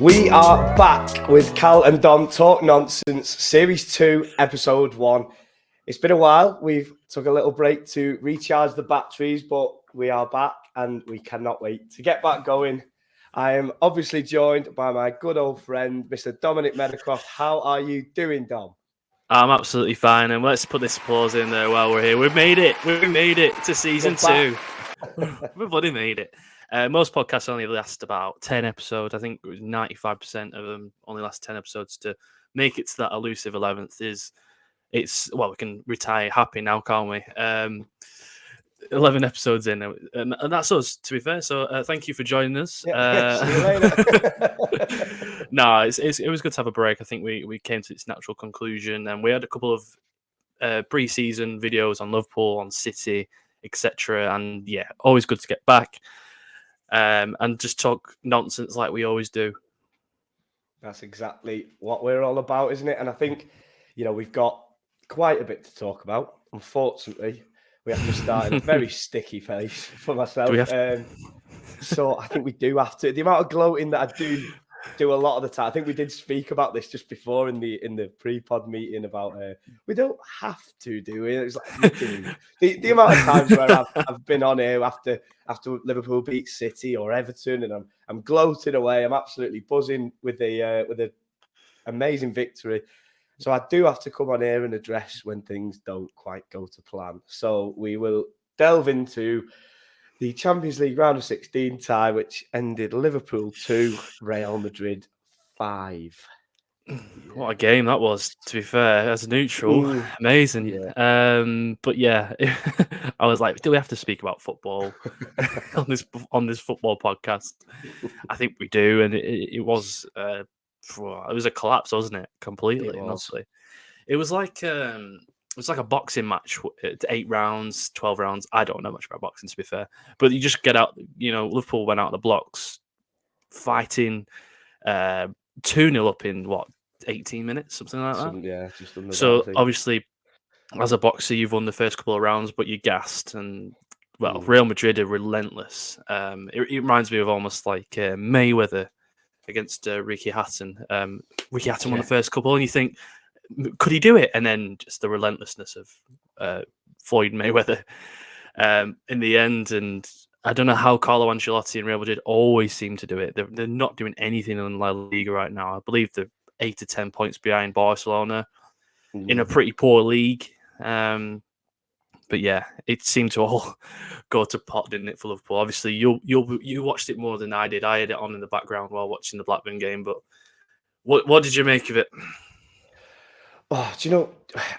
We are back with Cal and Dom Talk Nonsense, Series 2, Episode 1. It's been a while. We've took a little break to recharge the batteries, but we are back and we cannot wait to get back going. I am obviously joined by my good old friend, Mr. Dominic Meadowcroft. How are you doing, Dom? I'm absolutely fine, and let's put this applause in there while we're here. We've made it. We made it to season 2. We've bloody made it. Most podcasts only last about 10 episodes. I think 95% of them only last 10 episodes. To make it to that elusive 11th we can retire happy now, can't we? 11 episodes in, and that's us, to be fair. So thank you for joining us. See you later. No, it was good to have a break. I think we came to its natural conclusion, and we had a couple of pre-season videos on Liverpool, on City, etc. And yeah, always good to get back and just talk nonsense like we always do. That's exactly what we're all about, isn't it? And I think, we've got quite a bit to talk about. Unfortunately, we have to start in a very sticky phase for myself. So I think we do have to. The amount of gloating that I do a lot of the time. I think we did speak about this just before in the pre-pod meeting about we don't have to do it. It's like the amount of times where I've been on here after Liverpool beat City or Everton, and I'm gloating away. I'm absolutely buzzing with the amazing victory. So I do have to come on here and address when things don't quite go to plan. So we will delve into the Champions League round of 16 tie, which ended Liverpool 2, Real Madrid 5. What a game that was, to be fair, as a neutral. Amazing. Yeah. But yeah, I was like, do we have to speak about football on this football podcast? I think we do, and it was a collapse, wasn't it? Completely, honestly. It was like a boxing match, 8 rounds, 12 rounds. I don't know much about boxing, to be fair, but you just get out. Liverpool went out of the blocks, fighting 2-0 up in 18 minutes, something like that. Just under so that, obviously, as a boxer, you've won the first couple of rounds, but you're gassed. And Real Madrid are relentless. It reminds me of almost like Mayweather against Ricky Hatton. Ricky Hatton won the first couple, and you think, could he do it? And then just the relentlessness of Floyd Mayweather in the end. And I don't know how Carlo Ancelotti and Real Madrid always seem to do it. They're not doing anything in La Liga right now. I believe they're 8 to 10 points behind Barcelona in a pretty poor league. But yeah, it seemed to all go to pot, didn't it, for Liverpool? Obviously, you watched it more than I did. I had it on in the background while watching the Blackburn game. But what did you make of it? Oh, do you know,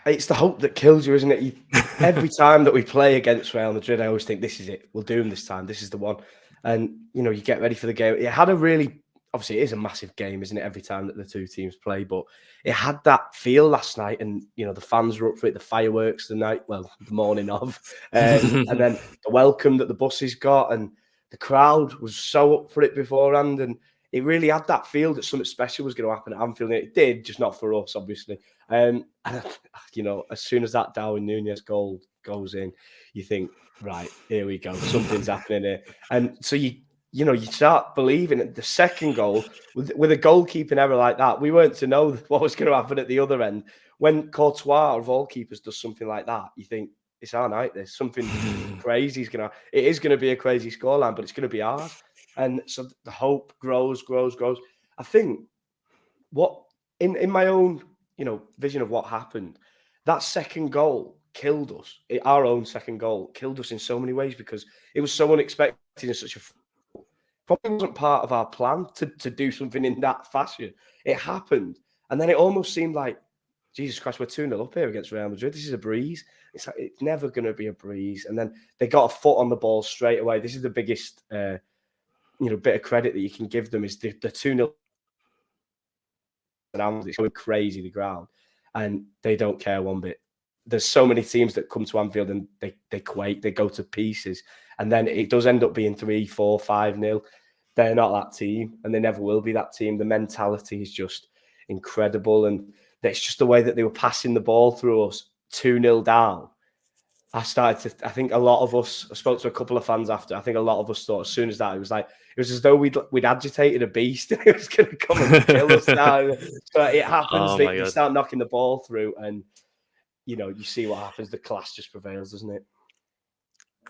it's the hope that kills you, isn't it? Every time that we play against Real Madrid, I always think, this is it. We'll do them this time. This is the one. And, you get ready for the game. It had obviously it is a massive game, isn't it, every time that the two teams play, but it had that feel last night, and, the fans were up for it, the fireworks the morning of, and then the welcome that the buses got, and the crowd was so up for it beforehand, and it really had that feel that something special was going to happen at Anfield. It did, just not for us, obviously. And as soon as that Darwin Núñez goal goes in, you think, right, here we go, something's happening here. And so you start believing it. The second goal, with a goalkeeping error like that, we weren't to know what was going to happen at the other end. When Courtois, of all keepers, does something like that, you think, it's our night. There's something crazy it is going to be a crazy scoreline, but it's going to be ours. And so the hope grows. I think what in my own vision of what happened, that second goal killed us. Our own second goal killed us in so many ways, because it was so unexpected in such probably wasn't part of our plan to do something in that fashion. It happened, and then it almost seemed like, Jesus Christ, we're 2-0 up here against Real Madrid. This is a breeze. It's like, it's never going to be a breeze. And then they got a foot on the ball straight away. This is the biggest bit of credit that you can give them, is the 2-0. It's going crazy, the ground, and they don't care one bit. There's so many teams that come to Anfield and they quake, they go to pieces, and then it does end up being 3-4, 5-0. They're not that team, and they never will be that team. The mentality is just incredible, and it's just the way that they were passing the ball through us, 2-0 down. I think a lot of us, I spoke to a couple of fans after, I think a lot of us thought as soon as that, it was as though we'd agitated a beast and it was going to come and kill us now. So it happens, Oh my they god. start knocking the ball through and, you see what happens. The class just prevails, doesn't it?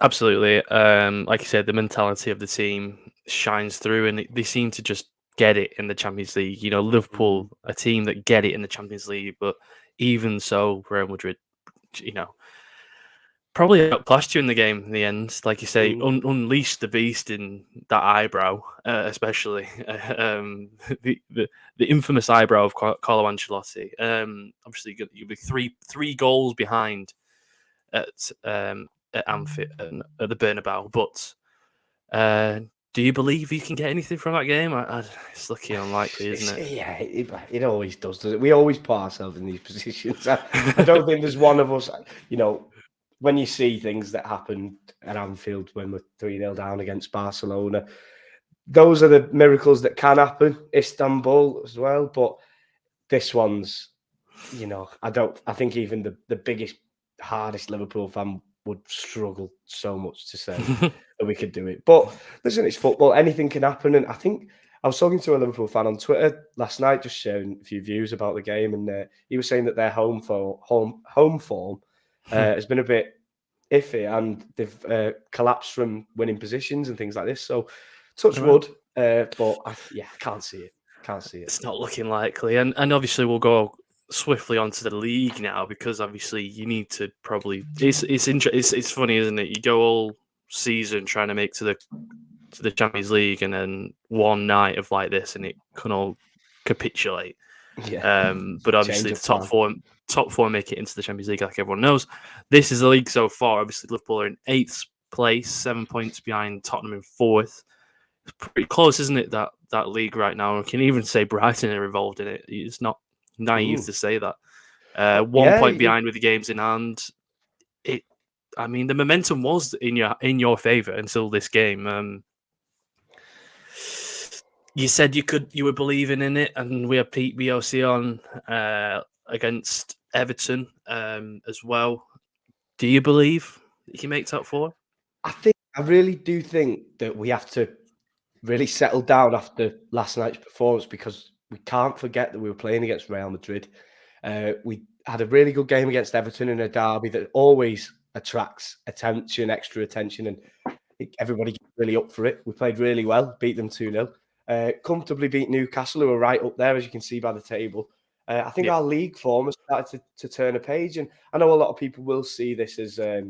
Absolutely. Like you said, the mentality of the team shines through, and they seem to just get it in the Champions League. Liverpool, a team that get it in the Champions League, but even so, Real Madrid, you know, probably outclassed you in the game in the end. Like you say, unleash the beast in that eyebrow, especially the infamous eyebrow of Carlo Ancelotti. Obviously, you'll be three goals behind at Anfield at the Bernabeu. But do you believe you can get anything from that game? It's looking unlikely, isn't it? Yeah, it always does, doesn't it? We always put ourselves in these positions. I don't think there's one of us, when you see things that happened at Anfield when we're 3-0 down against Barcelona, those are the miracles that can happen. Istanbul as well, but this one's, I think even the biggest, hardest Liverpool fan would struggle so much to say that we could do it. But listen, it's football. Anything can happen. And I think I was talking to a Liverpool fan on Twitter last night, just sharing a few views about the game, and he was saying that their home form has been a bit iffy, and they've collapsed from winning positions and things like this. So, touch wood, but I can't see it. Can't see it. It's not looking likely, and obviously we'll go swiftly onto the league now, because obviously you need to probably. It's funny, isn't it? You go all season trying to make to the Champions League, and then one night of like this, and it can all capitulate. Yeah. But obviously the top four make it into the Champions League, like everyone knows. This is the league so far. Obviously, Liverpool are in 8th place, 7 points behind Tottenham in 4th. It's pretty close, isn't it? That league right now. We can even say Brighton are involved in it. It's not naive to say that. 1 point behind with the games in hand. I mean, the momentum was in your favour until this game. You said you were believing in it, and we had Pete BOC on against Everton as well. Do you believe that you can make top 4? I really do think that we have to really settle down after last night's performance, because we can't forget that we were playing against Real Madrid. We had a really good game against Everton in a derby that always attracts attention, extra attention, and everybody gets really up for it. We played really well, beat them 2-0. Comfortably beat Newcastle, who are right up there, as you can see by the table. I think our league form has started to turn a page, and I know a lot of people will see this as a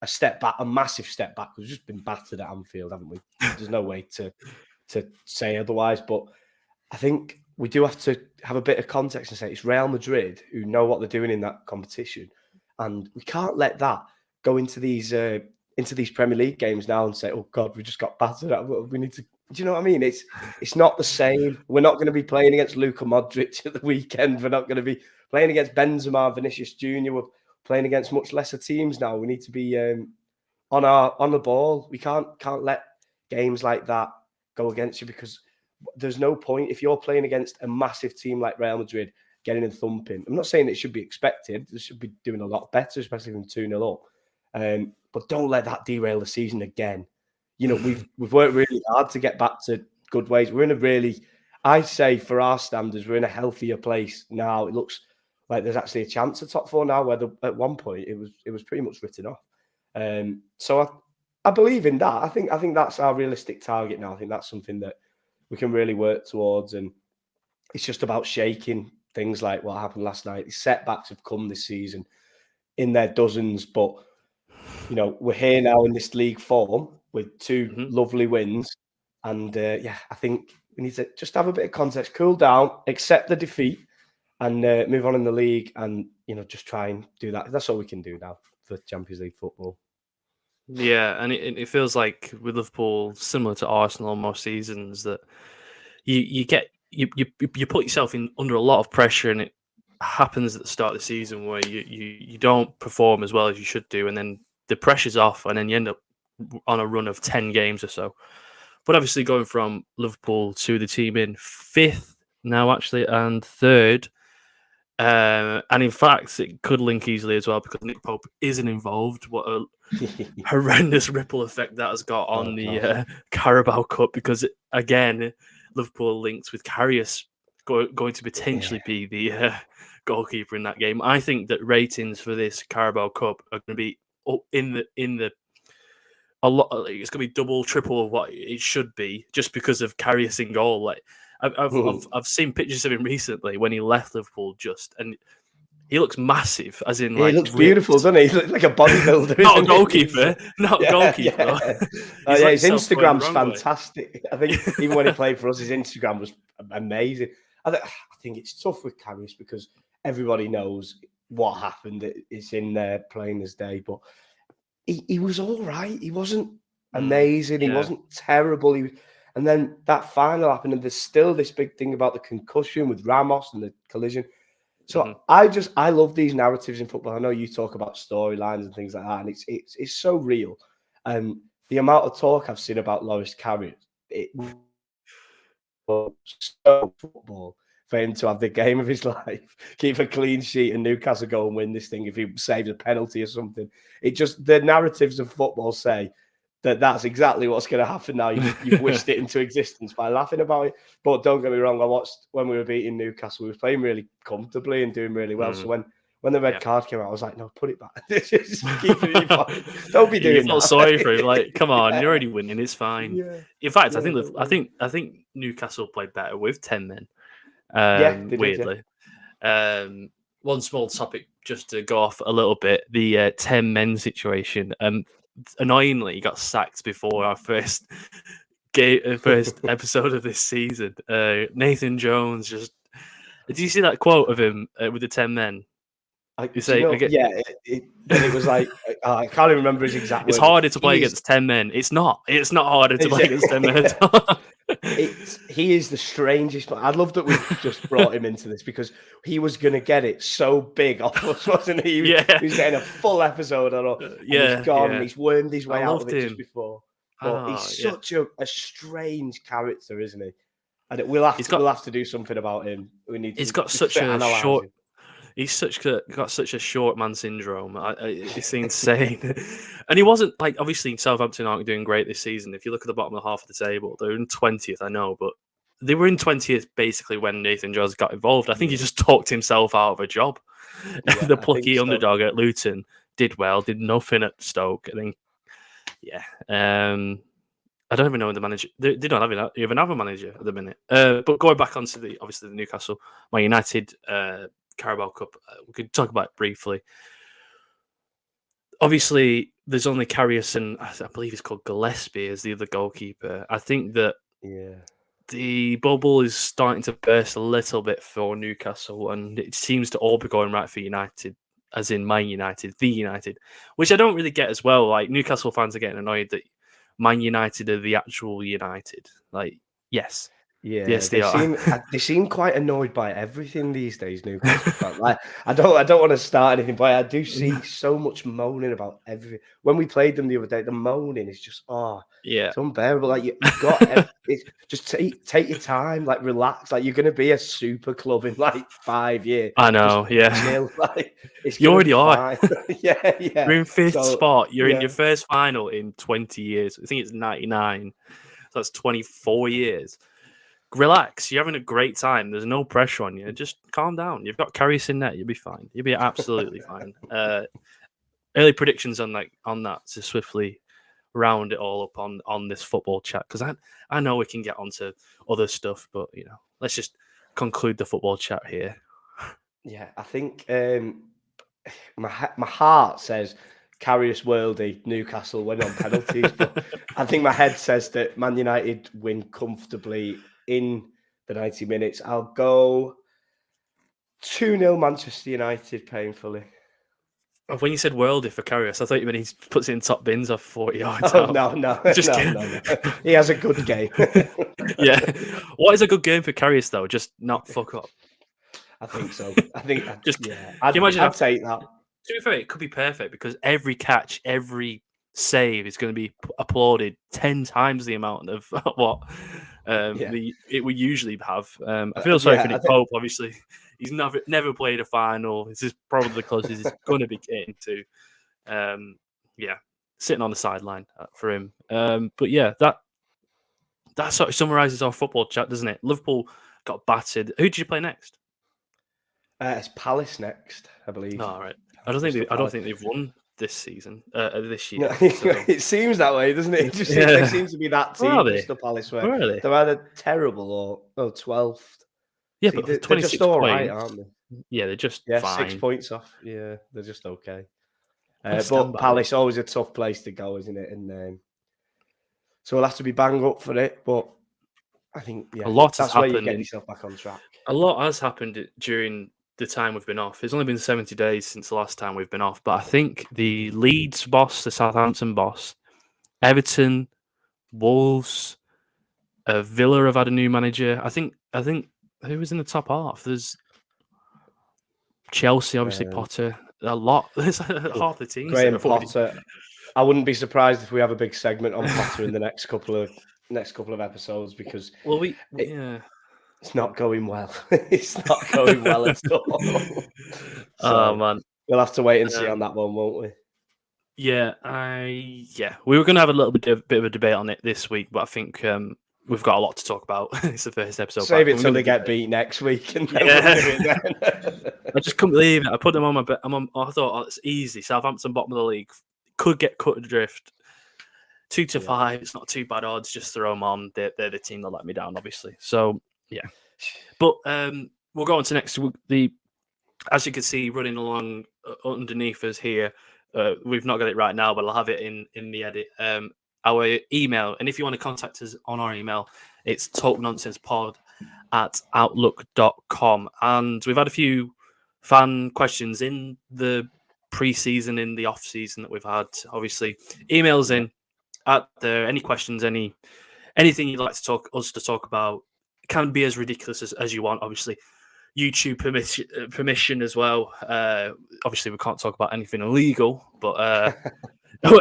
step back, a massive step back. We've just been battered at Anfield, haven't we? There's no way to say otherwise. But I think we do have to have a bit of context and say it's Real Madrid who know what they're doing in that competition, and we can't let that go into these Premier League games now and say, "Oh God, we just got battered." We need to. Do you know what I mean? It's not the same. We're not going to be playing against Luka Modric at the weekend. We're not going to be playing against Benzema, Vinicius Junior. We're playing against much lesser teams now. We need to be on the ball. We can't let games like that go against you, because there's no point if you're playing against a massive team like Real Madrid getting and thumping. I'm not saying it should be expected. They should be doing a lot better, especially from 2-0 up. But don't let that derail the season again. We've worked really hard to get back to good ways. We're in a really, I say for our standards, we're in a healthier place now. It looks like there's actually a chance of top 4 now, where at one point it was pretty much written off. So I believe in that. I think that's our realistic target now. I think that's something that we can really work towards, and it's just about shaking things like what happened last night. The setbacks have come this season in their dozens, but we're here now in this league form with 2 lovely wins, and I think we need to just have a bit of context, cool down, accept the defeat, and move on in the league, and just try and do that. That's all we can do now for Champions League football. Yeah, and it feels like with Liverpool, similar to Arsenal most seasons, that you put yourself under a lot of pressure, and it happens at the start of the season where you don't perform as well as you should do, and then the pressure's off, and then you end up on a run of 10 games or so. But obviously, going from Liverpool to the team in 5th now, actually, and 3rd, And in fact, it could link easily as well because Nick Pope isn't involved. What a horrendous ripple effect that has got on the Carabao Cup, because again, Liverpool links with Karius going to potentially be the goalkeeper in that game. I think that ratings for this Carabao Cup are going to be up in the a lot. It's going to be double, triple of what it should be, just because of Karius in goal. Like I've seen pictures of him recently when he left Liverpool, and he looks massive, as in he like looks ripped. beautiful, doesn't he? He looks like a bodybuilder. Not a goalkeeper, not a goalkeeper. Yeah. His Instagram's fantastic. I think even when he played for us, his Instagram was amazing. I think it's tough with Karius because everybody knows what happened. It's in there plain as day, but he was all right. He wasn't amazing. He wasn't terrible. And then that final happened, and there's still this big thing about the concussion with Ramos and the collision. So I love these narratives in football. I know you talk about storylines and things like that, and it's so real. And the amount of talk I've seen about Loris Karius, it was so football for him to have the game of his life, keep a clean sheet, and Newcastle go and win this thing if he saves a penalty or something. It just, the narratives of football say that's exactly what's going to happen now. You've wished it into existence by laughing about it. But don't get me wrong, I watched when we were beating Newcastle, we were playing really comfortably and doing really well. So when the red card came out, I was like, no, put it back. Just keep it in your Don't be doing that. You felt sorry for him. Like, come on, you're already winning. It's fine. In fact, I think Newcastle played better with 10 men. Weirdly. One small topic just to go off a little bit: the 10 men situation. Annoyingly, he got sacked before our first episode of this season. Nathan Jones just. Did you see that quote of him with the 10 men? It was like I can't even remember his exact. It's harder to play against 10 men. It's not harder to play against 10 men. He is the strangest. I love that we've just brought him into this because he was going to get it so big off us, wasn't he? He was getting a full episode on us. He's gone. He's wormed his way out of it just before. But he's such a strange character, isn't he? And we'll have to do something about him. He's got such a short. He's got such a short man syndrome. It's insane. And he wasn't like, obviously Southampton aren't doing great this season. If you look at the bottom of half of the table, they're in 20th, I know, but they were in 20th basically when Nathan Jones got involved. I think he just talked himself out of a job. The plucky underdog at Luton did well, did nothing at Stoke. I think, I don't even know the manager. They don't even have a manager at the minute. But going back onto the Newcastle, Man United Carabao Cup, we could talk about it briefly. Obviously, there's only Karius and I believe he's called Gillespie as the other goalkeeper. I think that the bubble is starting to burst a little bit for Newcastle, and it seems to all be going right for United, as in Man United, the United, which I don't really get as well. Like, Newcastle fans are getting annoyed that Man United are the actual United. Like, yes. Yeah, yes, they seem quite annoyed by everything these days, Newcastle. Like, I don't want to start anything, but I do see so much moaning about everything. When we played them the other day, the moaning is just it's unbearable. Like, you've got just take your time, like, relax. Like, you're going to be a super club in like 5 years. I know, chill. Like, you already are. yeah. You're in fifth spot. You're in your first final in 20 years. I think it's 99. So that's 24 years. Relax. You're having a great time. There's no pressure on you. Just calm down. You've got Karius in net. You'll be fine. You'll be absolutely fine. Early predictions on that to swiftly round it all up on this football chat, because I know we can get onto other stuff, but let's just conclude the football chat here. Yeah, I think my heart says Karius Worldy, Newcastle win on penalties, but I think my head says that Man United win comfortably in the 90 minutes. I'll go 2-0 Manchester United painfully. When you said worldy for Karius, I thought you meant he puts it in top bins of 40 yards. Oh, no. Just no. He has a good game. Yeah. What is a good game for Karius, though? Just not fuck up. I think so. I'd take that. To be fair, it could be perfect because every catch, every save is going to be applauded 10 times the amount of what it would usually have. I feel sorry for Nick Pope. Obviously, He's never played a final. This is probably the closest he's going to be getting to. Yeah, sitting on the sideline for him. But yeah, that sort of summarises our football chat, doesn't it? Liverpool got battered. Who did you play next? It's Palace next, I believe. Oh, right. I don't think they've won this season, this year. No, So. it seems that way, doesn't it? They seem to be that team, Crystal Palace, where they're either terrible or 12th. Yeah, See, but they're just all right, aren't they? Yeah, they're just fine. 6 points off. Yeah, they're just okay. But Palace always a tough place to go, isn't it? And so we'll have to be bang up for it. But I think a lot has happened. Where you get yourself back on track. A lot has happened during the time we've been off. It's only been 70 days since the last time we've been off, but I think the Leeds boss, the Southampton boss, Everton, Wolves, Villa have had a new manager. I think who was in the top half? There's Chelsea, obviously Potter. A lot. There's half the team. Graham Potter. I wouldn't be surprised if we have a big segment on Potter in the next couple of episodes because it's not going well. It's not going well at all. Oh man, we'll have to wait and see on that one, won't we? Yeah, we were going to have a little bit of a debate on it this week, but I think we've got a lot to talk about. It's the first episode. Save it till they get beat next week, and then we'll do it then. I just couldn't believe it. I put them on my bet. I thought, it's easy. Southampton, bottom of the league, could get cut adrift. 2-5. It's not too bad odds. Just throw them on. They're the team that let me down, obviously. So yeah, but we'll go on to next. As you can see, running along underneath us here. We've not got it right now, but I'll have it in the edit. Our email, and if you want to contact us on our email, it's talknonsensepod@outlook.com. And we've had a few fan questions in the pre-season, in the off-season that we've had. Obviously, emails in at there. Any questions, anything you'd like to talk about, it can be as ridiculous as you want. Obviously, YouTube permission as well. Obviously, we can't talk about anything illegal, but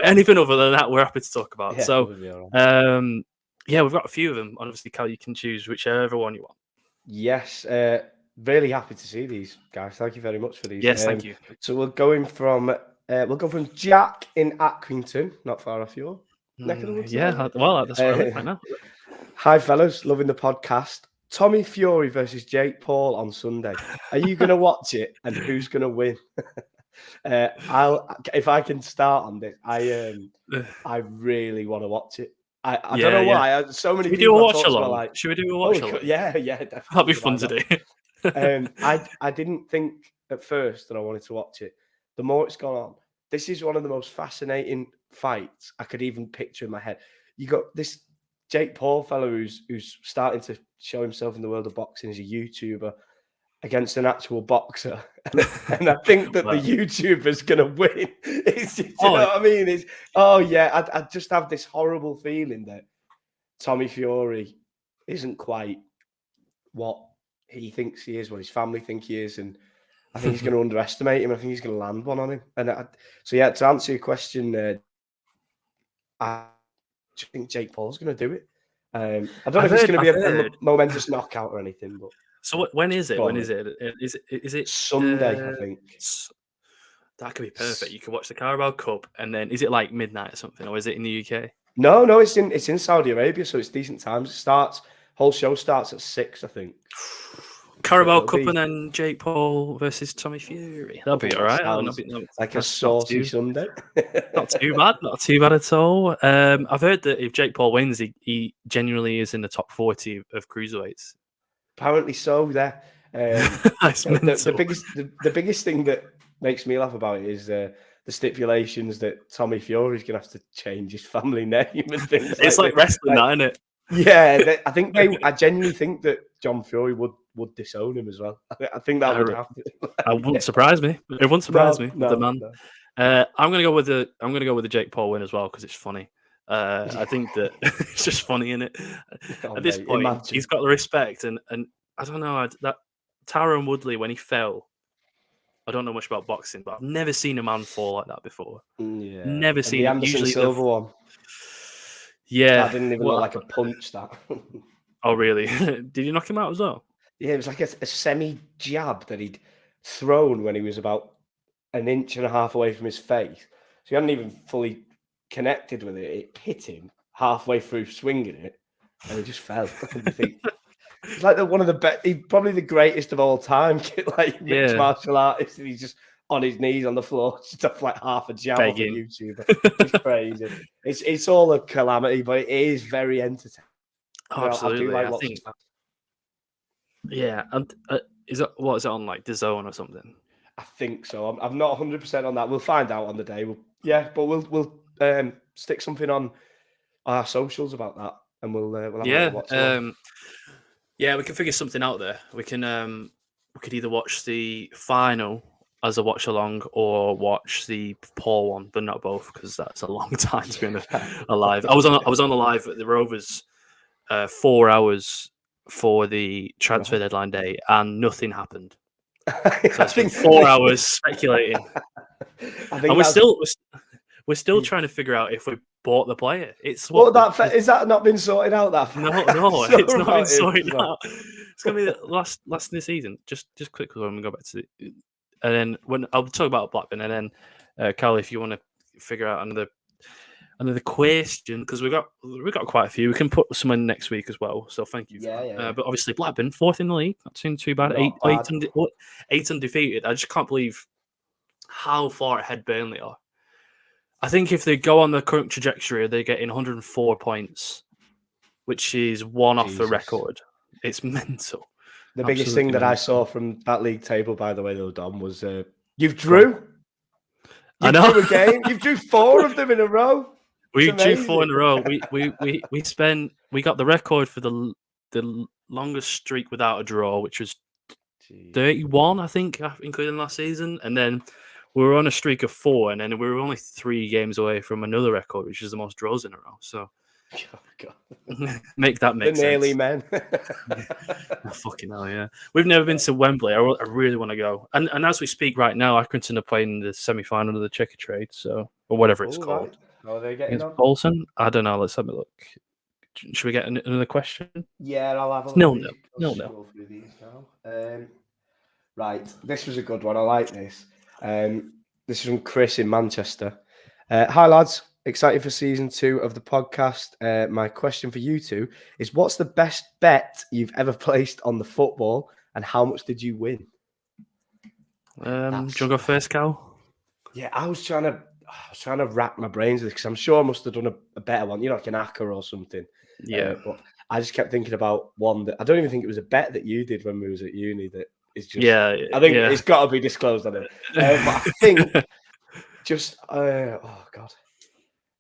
anything other than that, we're happy to talk about. Yeah, so, right. We've got a few of them. Obviously, Cal, you can choose whichever one you want. Yes, really happy to see these guys. Thank you very much for these. Yes, thank you. So we'll go from Jack in Accrington, not far off your neck of the woods. Yeah, well, that's where I live right now. Hi, fellas, loving the podcast. Tommy Fury versus Jake Paul on Sunday. Are you going to watch it, and who's going to win? If I can start on this, I really want to watch it. I don't know why. So many people. Should we do a watch along? Like, should we do a watch along? Yeah, definitely. That'll be fun to do. I didn't think at first that I wanted to watch it. The more it's gone on, this is one of the most fascinating fights I could even picture in my head. You got this Jake Paul fellow who's starting to show himself in the world of boxing as a YouTuber against an actual boxer. And I think that the YouTuber's going to win. You know what I mean? I just have this horrible feeling that Tommy Fury isn't quite what he thinks he is, what his family think he is. And I think he's going to underestimate him. I think he's going to land one on him. And to answer your question, I think Jake Paul's going to do it. I don't know if it's going to be a momentous knockout or anything, but. So when is it? When is it? Is it Sunday? I think that could be perfect. You can watch the Caribao Cup, and then is it like midnight or something, or is it in the UK? No, it's in Saudi Arabia, so it's decent times. Whole show starts at 6, I think. Caribao Cup and then Jake Paul versus Tommy Fury. That'll be all right. Like a saucy Sunday. Not too bad. Not too bad at all. I've heard that if Jake Paul wins, he genuinely is in the top 40 of cruiserweights. Apparently so. There. The biggest thing that makes me laugh about it is the stipulations that Tommy Fury's going to have to change his family name and things. It's like wrestling, that, isn't it? Yeah, I genuinely think that John Fury would disown him as well. I think that would happen. It wouldn't surprise me. It wouldn't surprise me. The man. No. I'm gonna go with the Jake Paul win as well because it's funny. I think that it's just funny, isn't it? At this point, he's got the respect, and I don't know that Tyron Woodley when he fell. I don't know much about boxing, but I've never seen a man fall like that before. Yeah, never seen the Anderson Silva one. Yeah, that didn't even look like a punch. That. Oh really? Did you knock him out as well? Yeah, it was like a semi jab that he'd thrown when he was about an inch and a half away from his face. So he hadn't even fully connected with it. It hit him halfway through swinging it, and he just fell. And you think he's like one of the best, he's probably the greatest of all time, like mixed Yeah, martial artist, and he's just on his knees on the floor, stuff like half a jab off a begging. YouTuber. It's crazy. It's all a calamity, but it is very entertaining. Oh, I do absolutely. like I watching. think. Yeah, and is it what is it on like the Zone or something? I think so. I'm not 100% on that. We'll find out on the day. But we'll stick something on our socials about that, and we'll have a little Yeah, watch along. yeah, we can figure something out there. We could either watch the final as a watch along or watch the Paul one, but not both because that's a long time to be on a live. I was on a live at the Rovers 4 hours for the transfer deadline day, and nothing happened. So I spent 4 hours speculating, and we're still trying to figure out if we bought the player. It's what is that not been sorted out? That no, it's not been sorted out. It's gonna be the last of the season. Just quickly when we go back to the, and then when I'll talk about Blackburn, and then Carl, if you want to figure out another question, because we got quite a few. We can put some in next week as well. So thank you for that. Yeah. But obviously Blackburn, fourth in the league. Not seeing too bad. Eight undefeated. I just can't believe how far ahead Burnley are. I think if they go on the current trajectory, they're getting 104 points, which is one off the record. It's mental. The biggest thing that I saw from that league table, by the way, though, Dom, was you've drew. I know. Drew a game. You've drew 4 of them in a row. We drew 4 in a row. We got the record for the longest streak without a draw, which was 31, I think, including last season, and then we were on a streak of 4, and then we were only 3 games away from another record, which is the most draws in a row. So, make that make sense. Nearly men. Oh, fucking hell, yeah. We've never been to Wembley. I really want to go. And as we speak right now, Accrington are playing the semi-final of the Checker Trade, or whatever it's called. Right. How are they getting on? Bolton? I don't know. Let's have a look. Should we get another question? Yeah, I'll have a look. No. Go through these now. Right, this was a good one. I like this. This is from Chris in Manchester. Hi, lads. Excited for season 2 of the podcast. My question for you two is, what's the best bet you've ever placed on the football, and how much did you win? Do you want to go first, Cal? Yeah, I was trying to rack my brains with it because I'm sure I must have done a better one, like an ACCA or something. Yeah. But I just kept thinking about one that I don't even think it was a bet that you did when we was at uni. That is just, I think it's got to be disclosed on it. But I think just, oh God.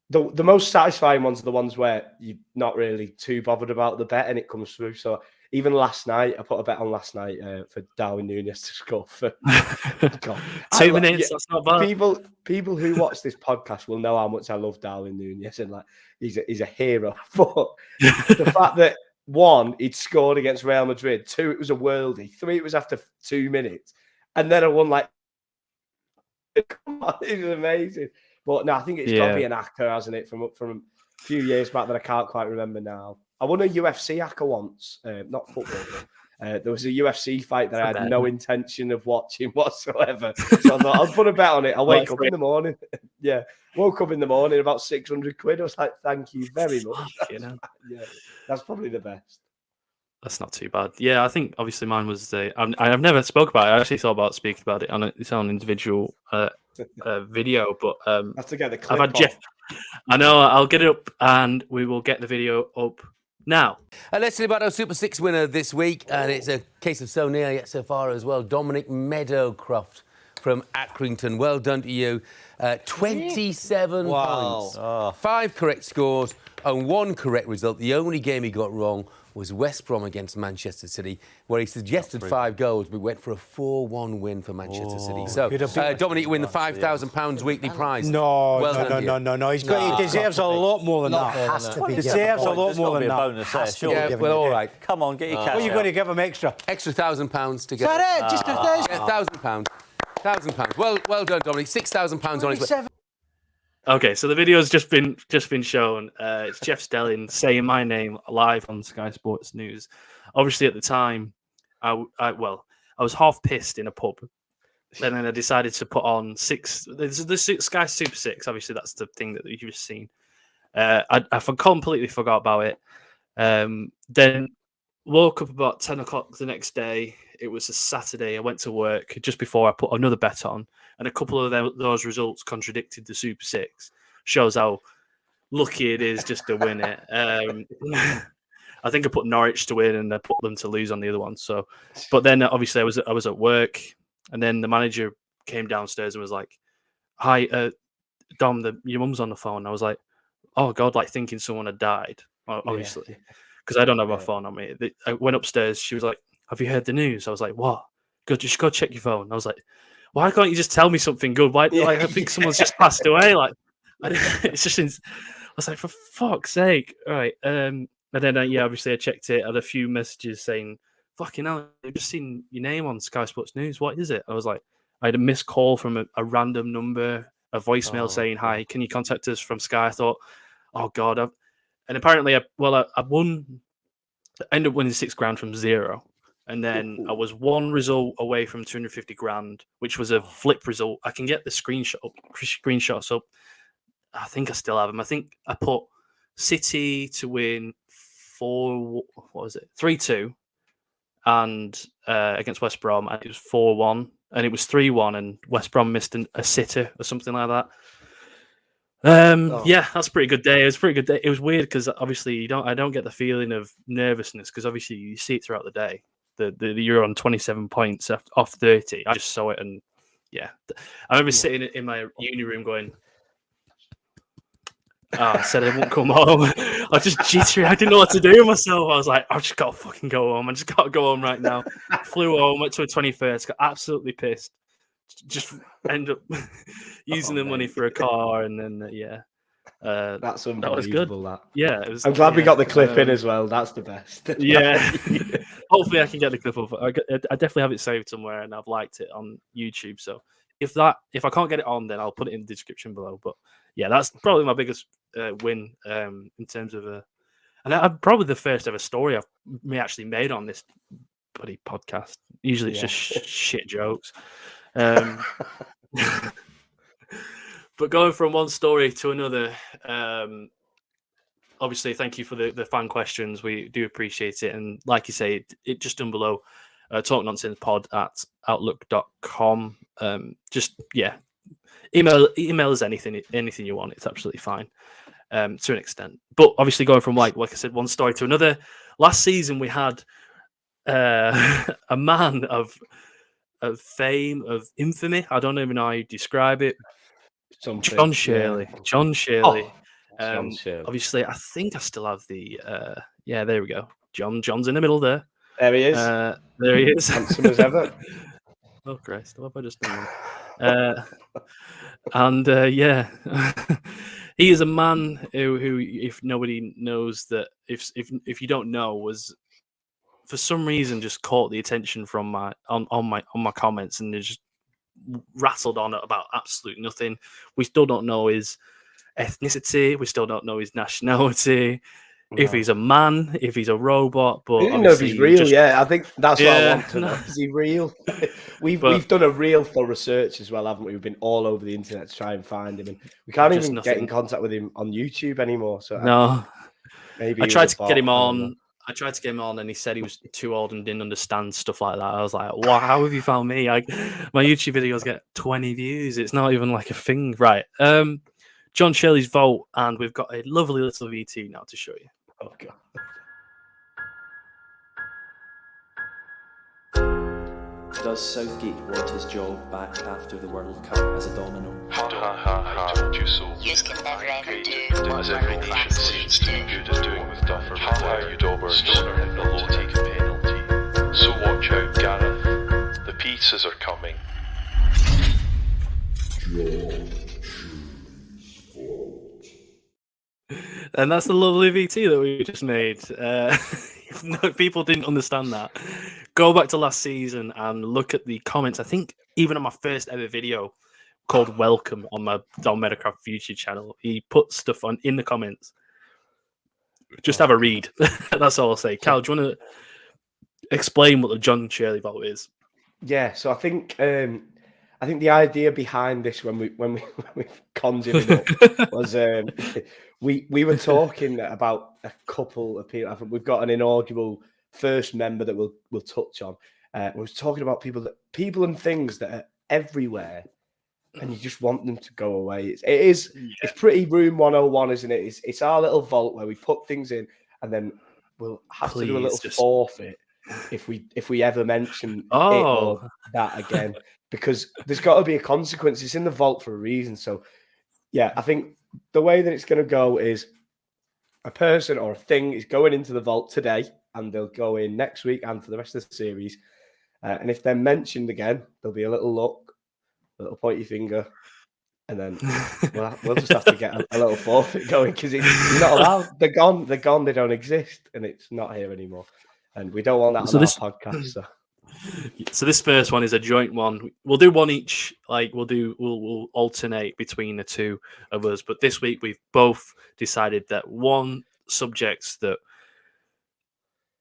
The most satisfying ones are the ones where you're not really too bothered about the bet and it comes through. So even last night, I put a bet on for Darwin Núñez to score for 2 minutes. That's not bad. People who watch this podcast will know how much I love Darwin Núñez, and like he's a hero. But the fact that 1, he'd scored against Real Madrid, 2, it was a worldie, 3, it was after 2 minutes, and then I won like. Come on, it was amazing. But no, I think it's got to be an ACCA, hasn't it? From a few years back that I can't quite remember now. I won a UFC ACCA once, not football. There was a UFC fight that I had no intention of watching whatsoever. So I thought, I'll put a bet on it. I'll wake up in the morning. Yeah, woke up in the morning, about 600 quid. I was like, thank you very much. Yeah, that's probably the best. That's not too bad. Yeah, I think obviously mine was I've never spoke about it. I actually thought about speaking about it on its own individual video, but I have to get the clip. I've had Jeff. I know. I'll get it up, and we will get the video up now. Let's see about our Super 6 winner this week, and it's a case of so near yet so far as well. Dominic Meadowcroft from Accrington. Well done to you. 27 points. 5 correct scores and 1 correct result. The only game he got wrong was West Brom against Manchester City, where he suggested 5 goals, but went for a 4-1 win for Manchester City. So, Dominic, you win the £5,000 weekly prize. No. He deserves a lot more than that. He deserves a lot more than that. Bonus there, sure. Yeah, well, all right. Come on, get your cash. What are you going to give him extra? Extra £1,000 to get. Is that it? Just £1,000. £1,000. Well done, Dominic. £6,000 on his way. Okay, so the video's just been shown. It's Jeff Stelling saying my name live on Sky Sports News. Obviously, at the time, I was half pissed in a pub, and then I decided to put on the Sky Super 6. Obviously, that's the thing that you've just seen. I completely forgot about it. Then woke up about 10 o'clock the next day. It was a Saturday. I went to work just before I put another bet on, and a couple of those results contradicted the Super 6. Shows how lucky it is just to win it. I think I put Norwich to win and I put them to lose on the other one. So, but then obviously I was at work, and then the manager came downstairs and was like, "Hi, Dom, your mum's on the phone." I was like, "Oh God!" Like thinking someone had died, obviously, because I don't have my phone on me. I went upstairs. She was like, "Have you heard the news?" I was like, "What?" Just go check your phone. I was like, "Why can't you just tell me something good? Why? Like I think someone's just passed away. Like it's just." I was like, "For fuck's sake!" All right. And then, obviously I checked it. I had a few messages saying, "Fucking hell, I've just seen your name on Sky Sports News. What is it?" I was like, I had a missed call from a random number, a voicemail saying, "Hi, can you contact us from Sky?" I thought, "Oh God!" And apparently, I won. I ended up winning £6,000 from zero, and then I was one result away from 250 grand, which was a flip result. I can get the screenshots up. I think I still have them. I think I put City to win 3-2, and against West Brom, and it was 4-1, and it was 3-1, and West Brom missed a sitter or something like that. Yeah, that's a pretty good day. It was a pretty good day. It was weird because obviously I don't get the feeling of nervousness because obviously you see it throughout the day. You're on 27 points off 30. I just saw it, and yeah, I remember sitting in my uni room going, I said I won't come home. I was just jittery. I didn't know what to do with myself. I was like, I've just got to fucking go home. I just got to go home right now. Flew home, went to a 21st, got absolutely pissed. Just end up using the money for a car, and then that's unbelievable. That was good. Yeah, it was, I'm glad we got the clip in as well. That's the best. Yeah, hopefully I can get the clip up. I definitely have it saved somewhere, and I've liked it on YouTube. So if I can't get it on, then I'll put it in the description below. But yeah, that's probably my biggest win in terms of and I'm probably the first ever story I've actually made on this bloody podcast. Usually it's just shit jokes. But going from one story to another, obviously, thank you for the fan questions. We do appreciate it. And like you say, it just down below, talknonsensepod@outlook.com. Email us anything you want. It's absolutely fine to an extent. But obviously, going from like I said, one story to another. Last season, we had a man of fame, of infamy. I don't even know how you describe it. John Shirley. John Shirley. Obviously, I think I still have the. There we go. John's in the middle there. There he is. There he is. Handsome as ever. Oh Christ! What have I just done? He is a man who, if nobody knows that, if you don't know, was for some reason just caught the attention from my comments, and just rattled on about absolutely nothing. We still don't know his ethnicity. We still don't know his nationality. No. If he's a man, if he's a robot, but I don't know if he's real. I think that's what I want to know. Is he real? We've done a real thorough search as well, haven't we? We've been all over the internet to try and find him, and we can't even get in contact with him on YouTube anymore. So no, maybe I tried to get him on. And he said he was too old and didn't understand stuff like that. I was like, "Wow, how have you found me? My YouTube videos get 20 views. It's not even like a thing, right?" John Shirley's vote, and we've got a lovely little VT now to show you. Oh God. Does Southgate want his job back after the World Cup as a domino? Ha ha ha, I told you so. Yous can never ever do As every nation state's too good at doing with Duffer. Ha ha, you daubers. Stoner hit the low taking penalty. So watch out, Gareth. The pizzas are coming. And that's the lovely VT that we just made. If people didn't understand that, go back to last season and look at the comments. I think even on my first ever video called Welcome on my Don Metacraft YouTube channel, he put stuff in the comments. Just have a read. That's all I'll say. Cal, do you want to explain what the John Shirley vote is. Yeah, so I think the idea behind this when we conjured it up was we were talking about a couple of people. I think we've got an inaugural first member that we'll touch on. We was talking about people and things that are everywhere, and you just want them to go away. It's pretty Room 101, isn't it? It's our little vault where we put things in, and then we'll have to do a little forfeit if we ever mention it or that again, because there's got to be a consequence. It's in the vault for a reason. So yeah, I think the way that it's going to go is a person or a thing is going into the vault today, and they'll go in next week and for the rest of the series. And if they're mentioned again, there'll be a little look, a little pointy finger, and then we'll just have to get a little forfeit going because it's not allowed. They're gone. They're gone. They don't exist, and it's not here anymore. And we don't want that on our podcast. So this first one is a joint one. We'll do one each. Like we'll alternate between the two of us. But this week we've both decided that one subject that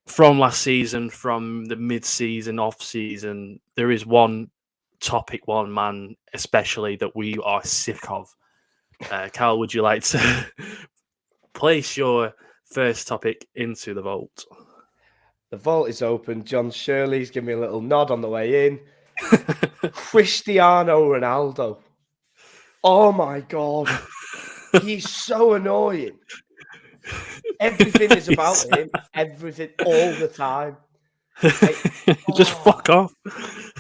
from last season, from the mid-season, off-season, there is one topic, one man especially that we are sick of. Carl, would you like to place your first topic into the vault? The vault is open. John Shirley's giving me a little nod on the way in. Cristiano Ronaldo. Oh my God. He's so annoying. Everything is about him. Everything, all the time. Just fuck off.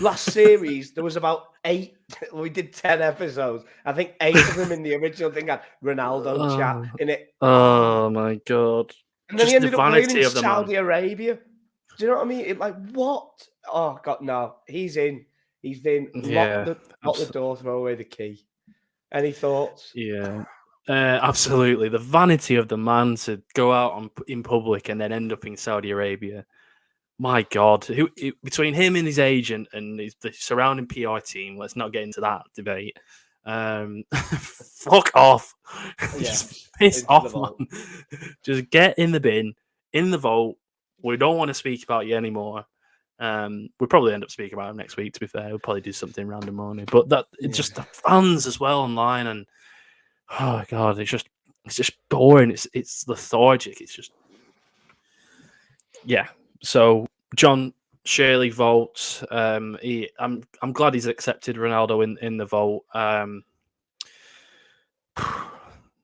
Last series, there was about 8. We did 10 episodes. I think 8 of them in the original thing had Ronaldo chat in it. Oh my God. And then just he ended the up playing vanity in of the Saudi man. Arabia. Do you know what I mean? Like, what? Oh, God, no. He's in. He's in. Yeah, Lock the door, throw away the key. Any thoughts? Yeah, absolutely. The vanity of the man to go out in public and then end up in Saudi Arabia. My God. Between him and his agent and the surrounding PR team, let's not get into that debate. Fuck off. Just piss off, man. Just get in the bin, in the vault. We don't want to speak about you anymore. We'll probably end up speaking about him next week, to be fair. We'll probably do something random on it. But it's just the fans as well online, and oh God, it's just boring. It's lethargic. It's just So John Shirley votes. I'm glad he's accepted Ronaldo in the vote.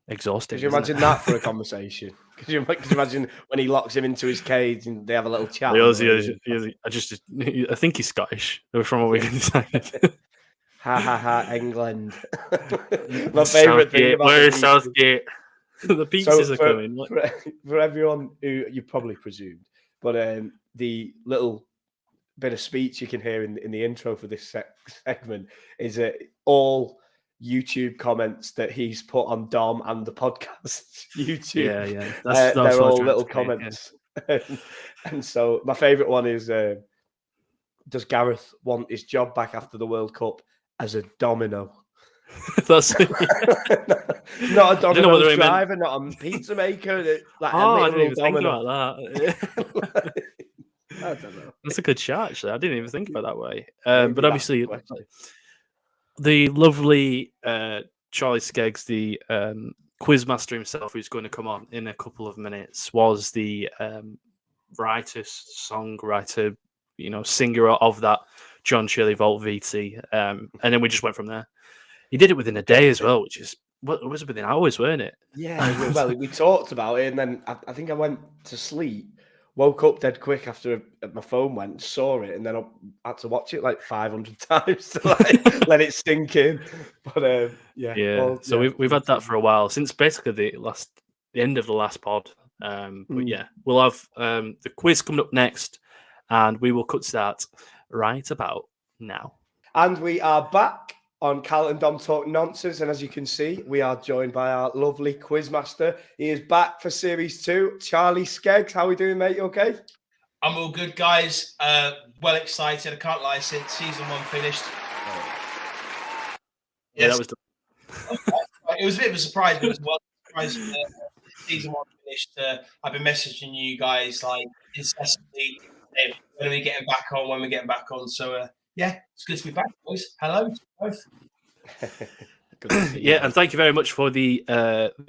Exhausting. Could you imagine that for a conversation? Could you imagine when he locks him into his cage and they have a little chat? I think he's Scottish. From what we can decide. Ha, England. My favourite thing about where's Southgate? The pizzas are coming. For everyone who you probably presumed, but the little bit of speech you can hear in the intro for this segment is all YouTube comments that he's put on Dom and the podcast YouTube. Yeah. They're all little comments. Yeah. And so my favourite one is, does Gareth want his job back after the World Cup as a domino? That's not a domino driver, not a pizza maker. I didn't even think about that. I don't know. That's a good shot, actually. I didn't even think about it that way. But obviously, the lovely Charlie Skeggs, the quizmaster himself, who's going to come on in a couple of minutes, was the songwriter, singer of that John Shirley Vault VT. And then we just went from there. He did it within a day as well, which is it was within hours, weren't it? Yeah, well, we talked about it, and then I think I went to sleep, woke up dead quick after my phone went, saw it, and then I had to watch it like 500 times to let it sink in. But we've had that for a while, since basically the end of the last pod. But yeah, we'll have the quiz coming up next, and we will cut to that right about now. And we are back on Cal and Dom Talk Nonsense, and as you can see, we are joined by our lovely quizmaster. He is back for Series 2, Charlie Skeggs. How are we doing, mate? You okay? I'm all good, guys. Well excited. I can't lie, since Season 1 finished. Yeah, that was it was a bit of a surprise, but it was well surprised Season 1 finished. I've been messaging you guys like incessantly when we're getting back on. So, yeah, it's good to be back, boys. Hello to both. Good to see you, Yeah, man. and thank you very much for the.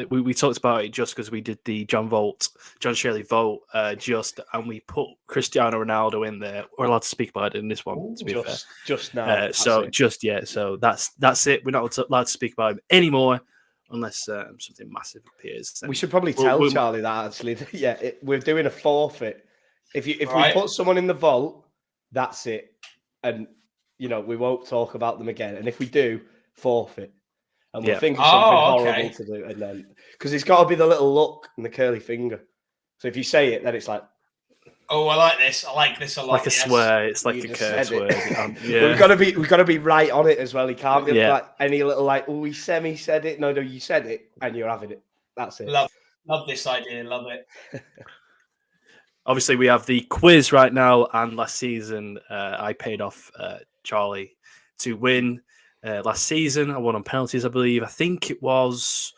We talked about it just because we did the John Shirley vote, and we put Cristiano Ronaldo in there. We're allowed to speak about it in this one. To be fair, just now. so that's it. We're not allowed to speak about him anymore unless something massive appears. We should probably tell Charlie that actually. Yeah, we're doing a forfeit. If we put someone in the vault, that's it, and we won't talk about them again. And if we do, forfeit. And we'll think of something horrible to do, and then because it's got to be the little look and the curly finger. So if you say it, then it's like, oh, I like this. I like this a lot. Like a swear. It's like a curse word. Yeah. We've got to be right on it as well. He can't be like any little like, oh, he semi-said it. No, you said it, and you're having it. That's it. Love this idea. Love it. Obviously, we have the quiz right now, and last season I paid off Charlie to win. Last season, I won on penalties, I believe. I think it was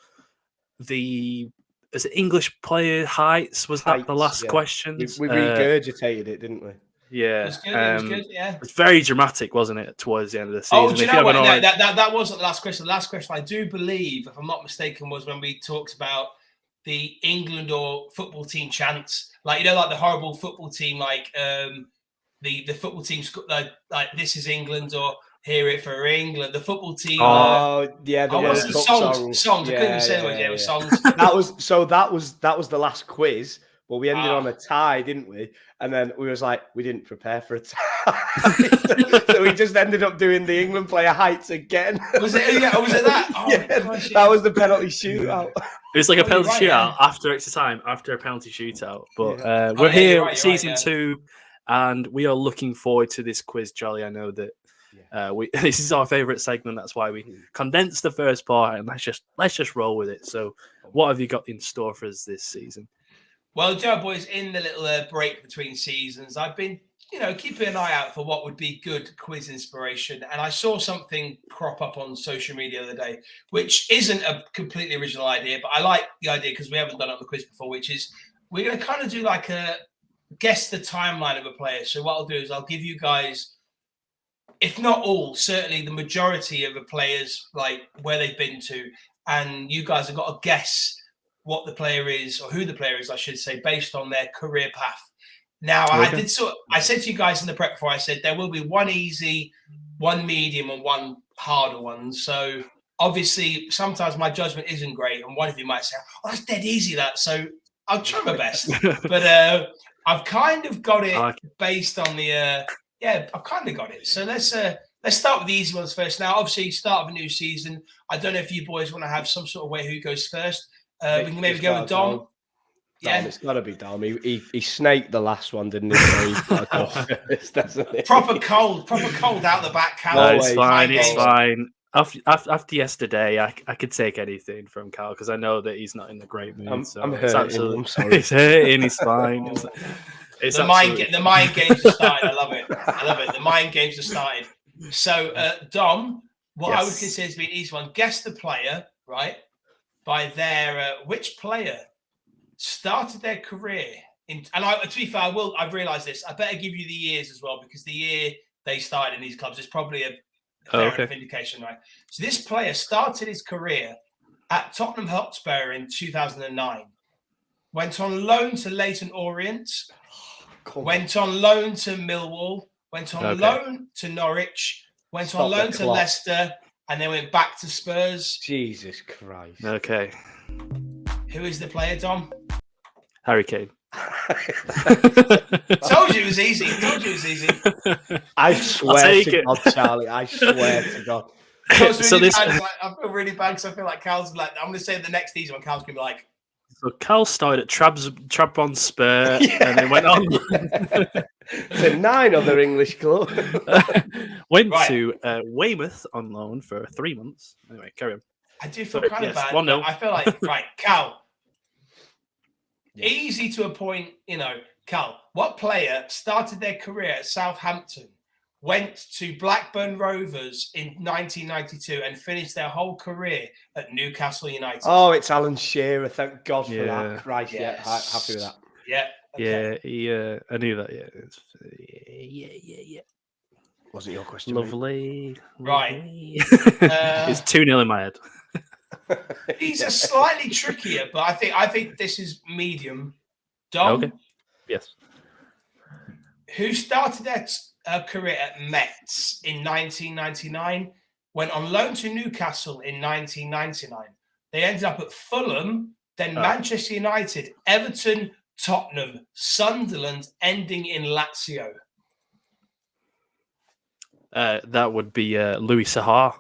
English player heights? Was that the last question? We regurgitated it, didn't we? Yeah. It was good. It was good, yeah. It's very dramatic, wasn't it, towards the end of the season? Oh, do you know what? No, that wasn't the last question. The last question, I do believe, if I'm not mistaken, was when we talked about the England or football team chants. Like, like the horrible football team, like the football team, like this is England or hear it for England. The football team. Songs. I couldn't even say the word. Yeah, it was songs. that was the last quiz. Well, we ended on a tie, didn't we? And then we didn't prepare for a tie. So we just ended up doing the England player heights again. Was it? Yeah, was it that? Oh, gosh, that was the penalty shootout. It was like a penalty shootout after extra time, after a penalty shootout. But we're here, season 2, and we are looking forward to this quiz, Charlie. I know that this is our favourite segment. That's why we condensed the first part, and let's just roll with it. So, what have you got in store for us this season? Well, Joe, boys, in the little break between seasons, I've been, keeping an eye out for what would be good quiz inspiration. And I saw something crop up on social media the other day, which isn't a completely original idea, but I like the idea because we haven't done it on the quiz before, which is we're going to kind of do like a guess the timeline of a player. So what I'll do is I'll give you guys, if not all, certainly the majority of the players, like where they've been to, and you guys have got to guess what the player is, or who the player is, I should say, based on their career path. Now, I said to you guys in the prep before, I said there will be one easy, one medium, and one harder one. So obviously, sometimes my judgment isn't great, and one of you might say, "Oh, that's dead easy." That so I'll try my best, but I've kind of got it based on the. I've kind of got it. So let's start with the easy ones first. Now, obviously, start of a new season. I don't know if you boys want to have some sort of way who goes first. We can maybe go with Dom. Yeah, it's got to be Dom. He snaked the last one, didn't he? So he's got to go first, doesn't he? Proper cold out the back. Cal. No, it's fine. It's fine. After yesterday, I could take anything from Cal because I know that he's not in the great mood. I'm hurting. I'm sorry. He's hurting. He's fine. The mind games are started. I love it. The mind games are started. So, Dom, what I would consider to be an easy one. Guess the player, right? By their which player started their career in, and to be fair, I've realised this. I better give you the years as well because the year they started in these clubs is probably a fair enough indication, right? So this player started his career at Tottenham Hotspur in 2009. Went on loan to Leyton Orient. Went on loan to Millwall. Went on loan to Norwich. Went on loan to Leicester. And then went back to Spurs. Jesus Christ. Okay. Who is the player, Dom? Harry Kane. Told you it was easy. I swear to God, Charlie. I swear to God. I feel really bad because I feel like Cal's like, I'm going to say the next easy one. Cal's going to be like. So Cal started at Trabzonspor and then went on to 9 other English clubs. Went to Weymouth on loan for 3 months. Anyway, carry on. I do feel kind of bad. 1-0. I feel like, right, Cal. Easy to a point, Cal. What player started their career at Southampton, went to Blackburn Rovers in 1992 and finished their whole career at Newcastle United? Oh, it's Alan Shearer. Thank God for that. Christ, yes. Happy with that. Yeah, Yeah, I knew that. Yeah. Wasn't your question? mate? Lovely. Right. It's 2-0 in my head. These are slightly trickier, but I think this is medium. Dom, Okay. Yes. who started their career at Metz in 1999, went on loan to Newcastle in 1999. They ended up at Fulham, then Manchester United, Everton, Tottenham, Sunderland, ending in Lazio. That would be Louis Sahar.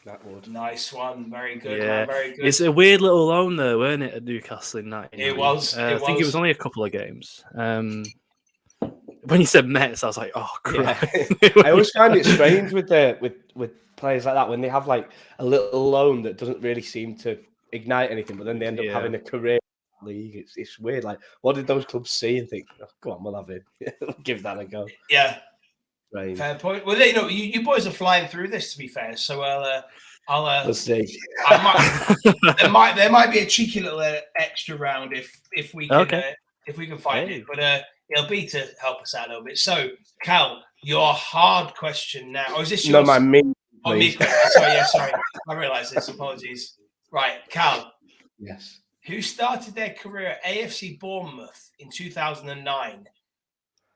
That would. Nice one. Very good. Yeah. Man. Very good. It's a weird little loan there, weren't it, at Newcastle in 99? It was. I think it was only a couple of games. When you said Mets, I was like, oh, crap. Yeah. I always find it strange with players like that when they have like a little loan that doesn't really seem to ignite anything, but then they end up having a career in the league. It's weird. Like, what did those clubs see and think? Oh, go on, we'll have it. Give that a go. Yeah. Right. Fair point. Well, you boys are flying through this, to be fair. So I'll Let's see. there might be a cheeky little extra round if we can find it, but it'll be to help us out a little bit. So, Cal, your hard question now. Or is this yours? No, my me. Oh, me question. Sorry. I realised this. Apologies. Right, Cal. Yes. Who started their career at AFC Bournemouth in 2009?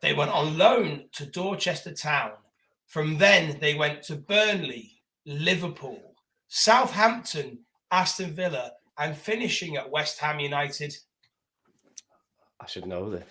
They went on loan to Dorchester Town. From then, they went to Burnley, Liverpool, Southampton, Aston Villa, and finishing at West Ham United. I should know this.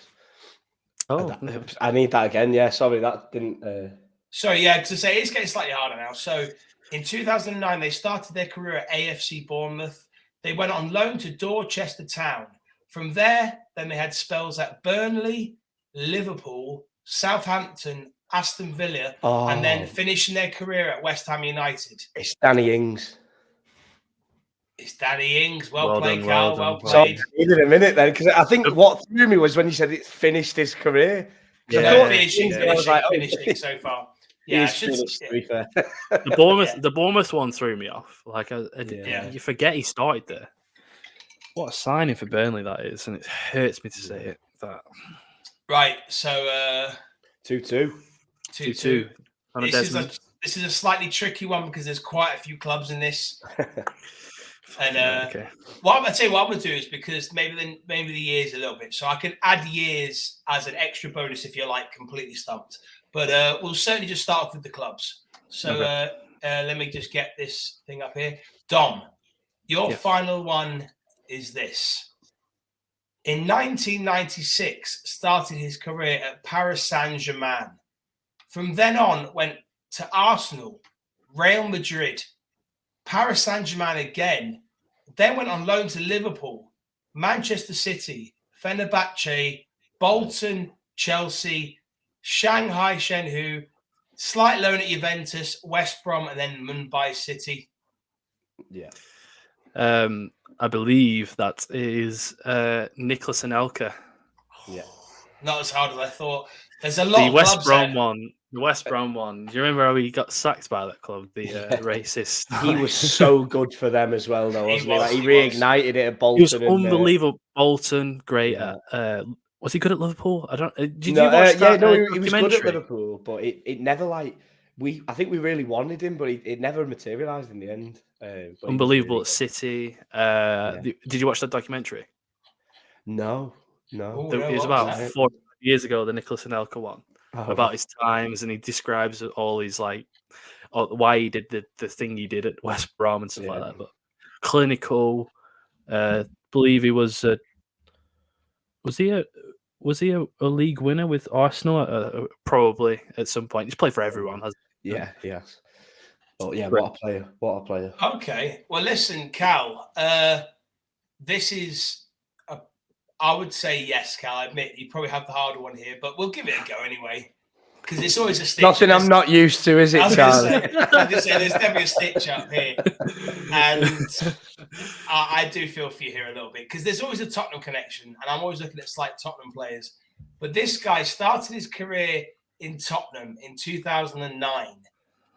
Oh, I need that again. Yeah, sorry, that didn't. Sorry, yeah, because it's getting slightly harder now. So in 2009, they started their career at AFC Bournemouth. They went on loan to Dorchester Town. From there, then they had spells at Burnley, Liverpool, Southampton, Aston Villa, and then finishing their career at West Ham United. It's Danny Ings. It's Danny Ings. Well played, done, Cal. well Well played. So in a minute then, because I think what threw me was when you said it's finished his career. Yeah, finishing so far. Yeah, finished, to be fair. The Bournemouth one threw me off. Like, you forget he started there. What a signing for Burnley that is, and it hurts me to say it. That right. So 2-2. 2-2. This is a slightly tricky one because there's quite a few clubs in this. And what I'm going to do is, because maybe the years a little bit, so I can add years as an extra bonus if you're like completely stumped. But we'll certainly just start off with the clubs. So let me just get this thing up here. Dom, your final one is this. In 1996, started his career at Paris Saint-Germain. From then on, went to Arsenal, Real Madrid, Paris Saint-Germain again, then went on loan to Liverpool, Manchester City, Fenerbahce, Bolton, Chelsea, Shanghai Shenhua, slight loan at Juventus, West Brom, and then Mumbai City. Yeah. I believe that is Nicholas Anelka. Yeah. Not as hard as I thought. There's a lot of West Brom there. one. The West Brom one. Do you remember how he got sacked by that club? The racist. He was so good for them as well, though, wasn't he? Like, he reignited it at Bolton. He was unbelievable. Bolton, great. Was he good at Liverpool? I don't. Did you watch that? He was good at Liverpool, but it never I think we really wanted him, but it never materialised in the end. Unbelievable really at City. Did you watch that documentary? No. It was about 4 years ago, the Nicholas Anelka one, about his times, and he describes all his why he did the thing he did at West Brom and stuff like that. But clinical, believe he was. Was he a league winner with Arsenal? Probably at some point. He's played for everyone, hasn't he? Yeah, yes. But yeah, what a player. Okay. Well, listen, Cal, this is, I would say yes, Cal. I admit you probably have the harder one here, but we'll give it a go anyway. Because it's always a stitch. Nothing I'm not used to, is it, Charlie? I was going to say, there's definitely a stitch up here. And I do feel for you here a little bit, because there's always a Tottenham connection, and I'm always looking at slight Tottenham players. But this guy started his career in Tottenham in 2009.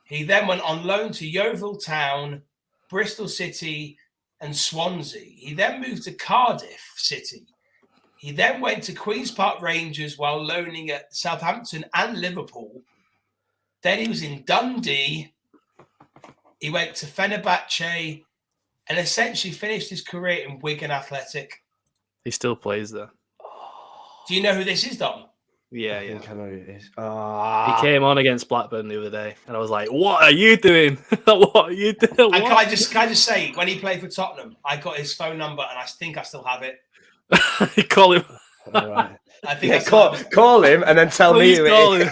He then went on loan to Yeovil Town, Bristol City, and Swansea. He then moved to Cardiff City. He then went to Queen's Park Rangers while loaning at Southampton and Liverpool. Then he was in Dundee. He went to Fenerbahce and essentially finished his career in Wigan Athletic. He still plays there. Do you know who this is, Dom? Yeah, I yeah. think I know who it is. He came on against Blackburn the other day, and I was like, "What are you doing? What are you doing?" And can I just say, when he played for Tottenham, I got his phone number, and I think I still have it. Call him. All right. I think Yeah, call him and then tell me who it is.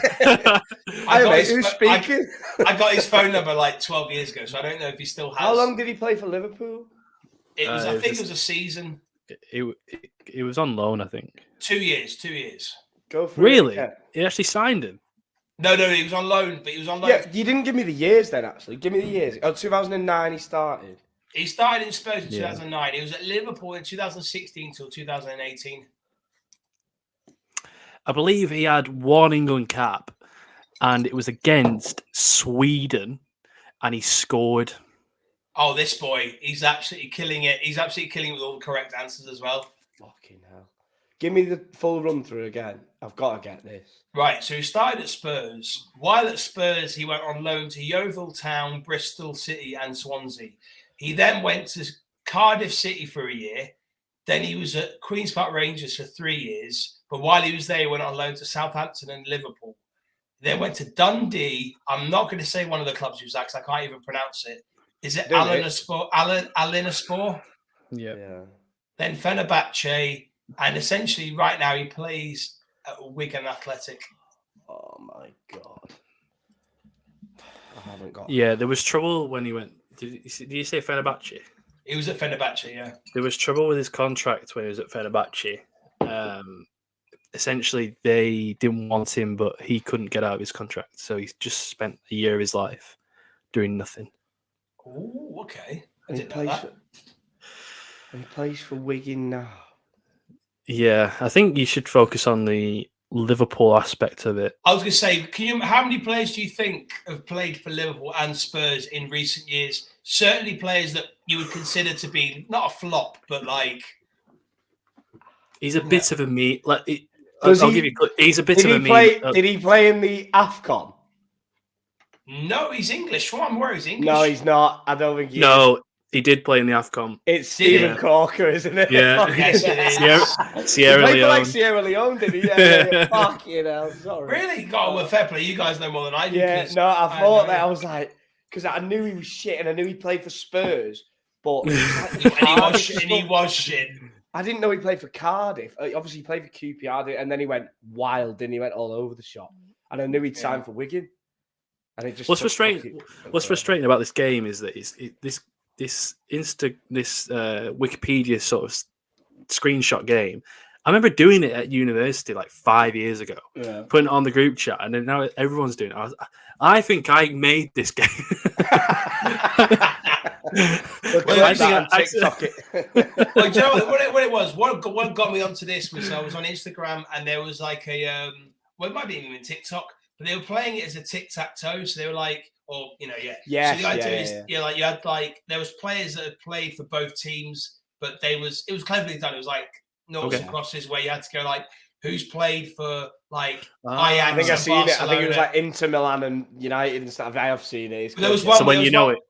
I got Mate, his who's speaking? I got his phone number like 12 years ago, so I don't know if he still has. How long did he play for Liverpool? It was, I think it was a season. He was on loan, I think. 2 years. 2 years. Go for Really? it. He actually signed him. No, he was on loan, but he was on loan. Yeah, you didn't give me the years then, actually. Give me the years. Oh, 2009 he started. He started in Spurs in 2009. He was at Liverpool in 2016 till 2018. I believe he had one England cap, and it was against Sweden, and he scored. Oh, this boy, he's absolutely killing it. He's absolutely killing it with all the correct answers as well. Fucking hell. Give me the full run through again. I've got to get this. Right, so he started at Spurs. While at Spurs, he went on loan to Yeovil Town, Bristol City and Swansea. He then went to Cardiff City for a year. Then he was at Queen's Park Rangers for 3 years. But while he was there, he went on loan to Southampton and Liverpool. Then went to Dundee. I'm not going to say one of the clubs he was at because I can't even pronounce it. Is it Alanyaspor? Yeah. Then Fenerbahce. And essentially, right now, he plays at Wigan Athletic. Oh, my God. I haven't got Yeah, there was trouble when he went. Did you say Fenerbahce? He was at Fenerbahce, yeah. There was trouble with his contract when he was at Fenerbahce. Essentially, they didn't want him, but he couldn't get out of his contract. So he just spent a year of his life doing nothing. Oh, okay. And he plays for Wigan now. Yeah, I think you should focus on the Liverpool aspect of it. I was going to say, how many players do you think have played for Liverpool and Spurs in recent years? Certainly players that you would consider to be not a flop, but like... He's a bit of a meme. I'll give you. He's a bit of a meme. Did he play in the AFCON? No, he's English. From what I'm aware, he's English. No, he's not. I don't think he is. He did play in the AFCON. It's Stephen Corker, isn't it? Yeah. Yes, it is. Sierra he played Leone. for like Sierra Leone, did he? Yeah. Fucking hell, sorry. Really? God, well, fair play. You guys know more than I do. Yeah, no, I thought that. I was like, because I knew he was shit and I knew he played for Spurs, but... and he was shit. I didn't know he played for Cardiff. Obviously, he played for QPR, and then he went wild, didn't he? He went all over the shop. And I knew he'd signed for Wigan. And it just What's frustrating about this game is that this Wikipedia sort of screenshot game. I remember doing it at university like 5 years ago, putting it on the group chat, and then now everyone's doing it. I think I made this game. Well, do you know what it was? What got me onto this was I was on Instagram and there was like it might be even TikTok, but they were playing it as a tic-tac-toe. So they were like, So the idea is, like you had like there was players that had played for both teams, but it was cleverly done. It was like noughts and crosses where you had to go like who's played for like Ajax. I think I've seen Barcelona. it. I think it was like Inter Milan and United and stuff. I have seen it. There was one. So when you know it.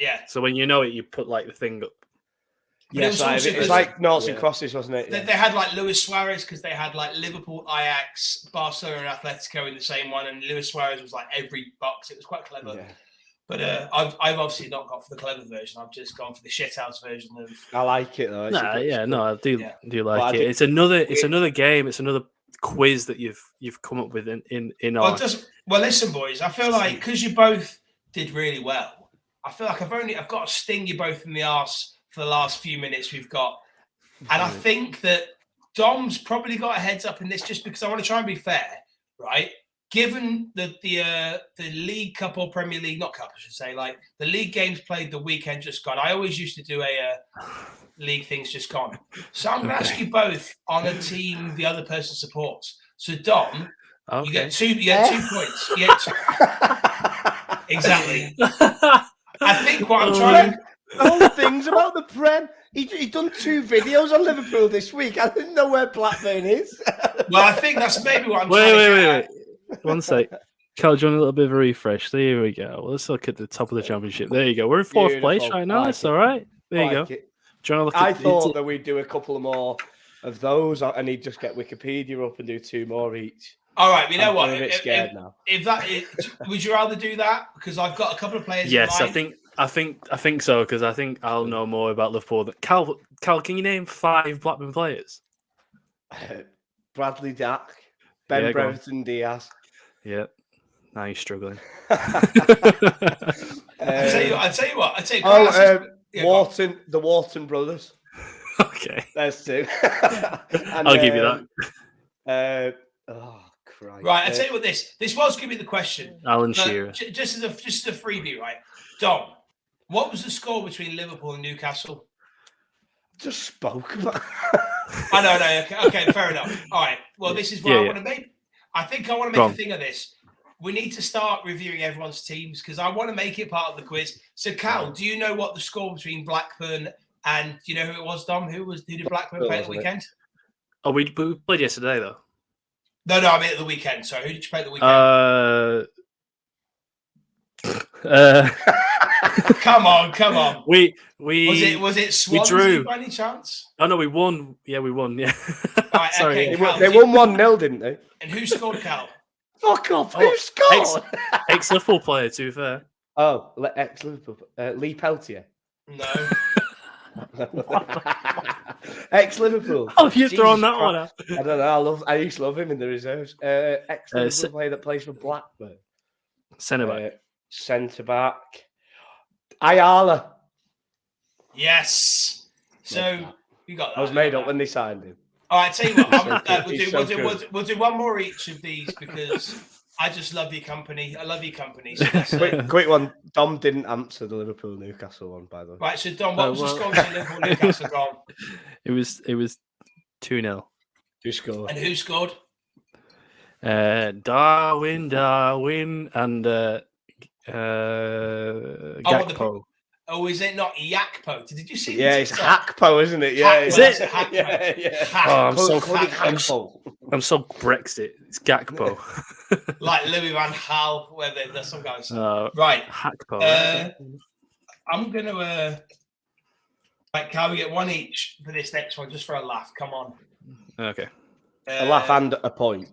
Yeah. So when you know it, you put like the thing up. Yeah, it's like noughts and crosses, wasn't it? They had like Luis Suarez because they had like Liverpool, Ajax, Barcelona, and Atletico in the same one, and Luis Suarez was like every box. It was quite clever. Yeah. But I've obviously not gone for the clever version. I've just gone for the shithouse version of. I like it though. I do like it. It's another game. It's another quiz that you've come up with in our. Well, listen, boys. I feel like because you both did really well. I feel like I've got to sting you both in the arse for the last few minutes we've got. And I think that Dom's probably got a heads up in this just because I want to try and be fair, right? Given that the League Cup or Premier League, not Cup, I should say, like the league games played the weekend just gone. I always used to do a league things just gone. So I'm going to ask you both on a team the other person supports. So Dom, you get two points. You get two. Exactly. I think what I'm trying. All the things about the Prem. He done 2 videos on Liverpool this week. I didn't know where Blackburn is. Well, I think that's maybe what I'm trying to get wait. One sec. Cal, do you want a little bit of a refresh? There we go. Well, let's look at the top of the championship. There you go. We're in 4th place right now. That's all right. There you go. Do you want to look I thought that we'd do a couple more of those, and he'd just get Wikipedia up and do 2 more each. All right, you know what? I'm a bit scared now. Would you rather do that? Because I've got a couple of players. Yes, in mind. I think so, because I think I'll know more about Liverpool. Cal, can you name 5 Blackburn players? Bradley Dack, Ben Brereton Diaz. Yeah. Now you're struggling. I'll tell you what. Wharton, the Wharton brothers. Okay. There's 2. I'll give you that. Oh, Christ. Right, I'll tell you what. This was going to be the question. Alan Shearer. Just as a freebie, right? Dom, what was the score between Liverpool and Newcastle? Just spoke about. I know. Okay, fair enough. All right. Well, this is what I want to make. I think I want to make a thing of this. We need to start reviewing everyone's teams because I want to make it part of the quiz. So, Cal, do you know what the score between Blackburn and do you know who it was, Dom? Who did Blackburn play at the weekend? Oh, we played yesterday though. No, I mean at the weekend. Sorry, who did you play at the weekend? Come on. We was it Swansea we drew by any chance? Oh no, we won. Yeah, we won. Yeah. Right, sorry. okay, Cal, they won 1-0, didn't they? And who scored, Cal? Fuck off! Who scored? Ex-Liverpool player, to be fair. Oh, ex-Liverpool. Lee Peltier. No. Ex-Liverpool. Oh, you've thrown that one out. I don't know. I used to love him in the reserves. Ex-Liverpool player that plays for Blackburn. Centre back. Ayala. Yes. So you got that. I was made up when they signed him. All right, tell you what, we'll do one more each of these because I just love your company. I love your company. So quick one. Dom didn't answer the Liverpool Newcastle one, by the way. Right, so Dom, what was the score between Liverpool Newcastle gone? It was 2-0. Who scored? And who scored? Darwin, and Gakpo. Oh, is it not Yakpo? Did you see? Yeah, it's Hackpo, isn't it? Yeah, is it? Yeah. Oh, I'm so Brexit. It's Gakpo. Like Louis Van Gaal, where there's some guys. Right, Hackpo. I'm gonna. Like, can we get one each for this next one, just for a laugh? Come on. Okay. A laugh and a point.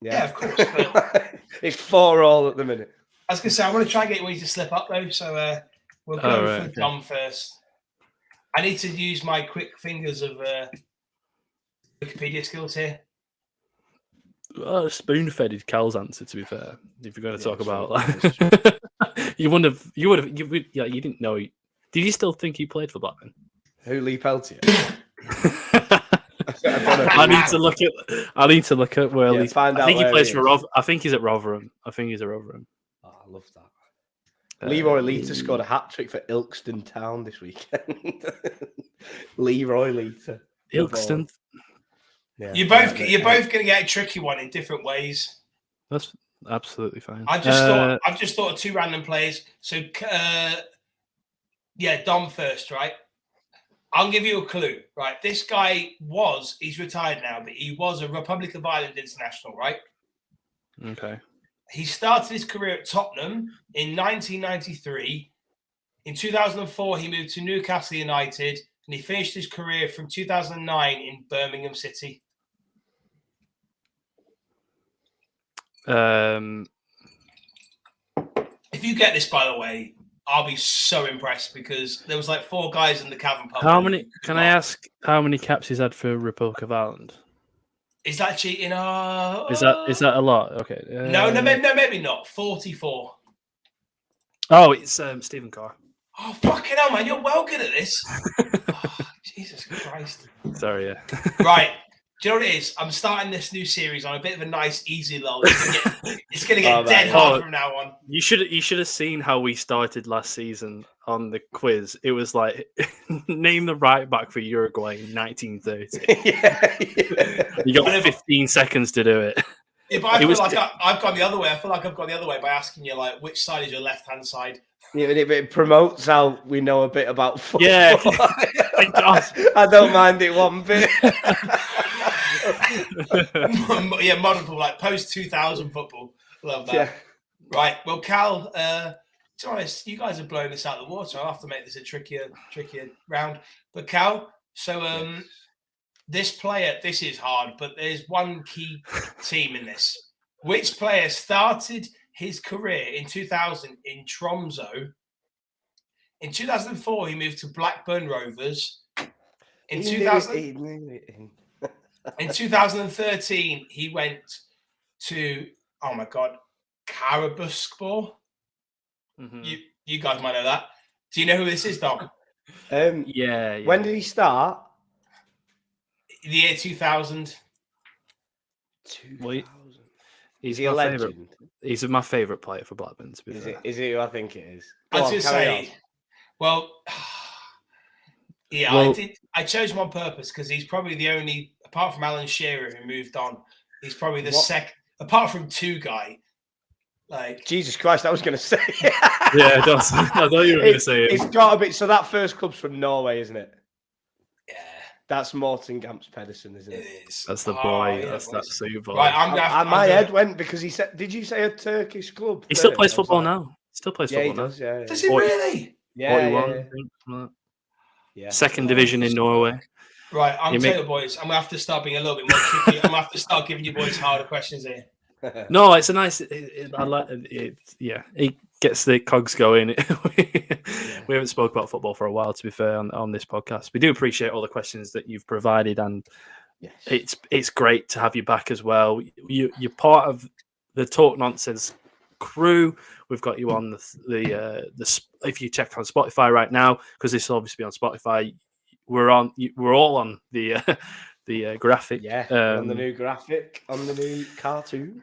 Yeah, of course. But it's 4-4 at the minute. I was gonna say, I want to try and get you to slip up though, so we'll go for Dom first. I need to use my quick fingers of Wikipedia skills here. Well, spoon-fed Cal's answer, to be fair. If you're going to talk about that, you didn't know. Did you still think he played for Blackburn? Who, Lee Peltier? I need to look at where Lee. Find out. I think he plays for I think he's at Rotherham. Oh, I love that. Leroy Lita scored a hat-trick for Ilkeston Town this weekend. Leroy Lita. Ilkeston. Yeah, you're both going to get a tricky one in different ways. That's absolutely fine. I've just thought of 2 random players. So, Dom first, right? I'll give you a clue, right? This guy he's retired now, but he was a Republic of Ireland international, right? Okay. He started his career at Tottenham in 1993. In 2004, he moved to Newcastle United, and he finished his career from 2009 in Birmingham City. If you get this, by the way, I'll be so impressed because there was like 4 guys in the Cavern pub. How many? Can I ask how many caps he's had for Republic of Ireland? Is that cheating? Is that a lot? Okay. No, maybe not. 44. Oh, it's Stephen Carr. Oh, fucking hell, man. You're well good at this. Oh, Jesus Christ. Sorry, yeah. Right. Do you know what it is? I'm starting this new series on a bit of a nice, easy lull. It's going to get dead hard from now on. You should have seen how we started last season on the quiz. It was like, name the right back for Uruguay in 1930. You got 15 seconds to do it. Yeah, but I feel like I've gone the other way. I feel like I've gone the other way by asking you, like, which side is your left-hand side? Yeah, but it promotes how we know a bit about football. Yeah, it does. I don't mind it one bit. Yeah, modern football, like post-2000 football. Love that. Yeah. Right. Well, Cal, to be honest, you guys are blowing this out of the water. I'll have to make this a trickier round. But Cal, so this is hard, but there's one key team in this. Which player started his career in 2000 in Tromsø? In 2004, he moved to Blackburn Rovers. In 2013, he went to, oh my God, Caribao. Mm-hmm. You guys might know that. Do you know who this is, Dom? Yeah. When did he start? The year 2000. 2000. He's a legend. He's my favourite player for Blackburn. To be fair. Is it who I think it is? I was going to say, well, yeah, I chose him on purpose because he's probably the only, apart from Alan Shearer, who moved on, he's probably the second, apart from two guy. Like Jesus Christ, I was going to say. Yeah, it does. I thought you were going to say it. It's got a bit. So that first club's from Norway, isn't it? Yeah. That's Morten Gamps Pedersen, isn't it? It is. That's the boy. Yeah, that's the boy. Right, my head went because he said, did you say a Turkish club? He still plays football now. Still plays football he does, now. Yeah. Does he really? Yeah. 41, I think. Yeah. Second division in Norway. Right, I'm telling you, boys, I'm going to have to start being a little bit more tricky. I'm going to have to start giving you boys harder questions here. No, it's a nice. I like it. Yeah, it gets the cogs going. We haven't spoke about football for a while, to be fair, on this podcast. We do appreciate all the questions that you've provided, and it's great to have you back as well. You're part of the Talk Nonsense crew. We've got you on the if you check on Spotify right now, because this will obviously be on Spotify. We're all on the graphic. Yeah, on the new graphic, on the new cartoon.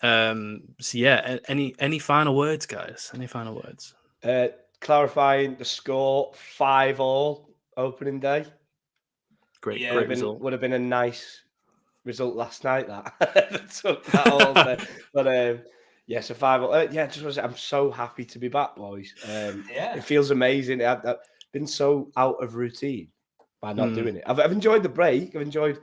So yeah, any final words, guys? Any final words? Clarifying the score, 5-5 opening day. Great result. Would have been a nice result last night. That took that all day. But yeah, so 5-5. I'm so happy to be back, boys. It feels amazing. I've been so out of routine by not doing it. I've enjoyed the break. I've enjoyed,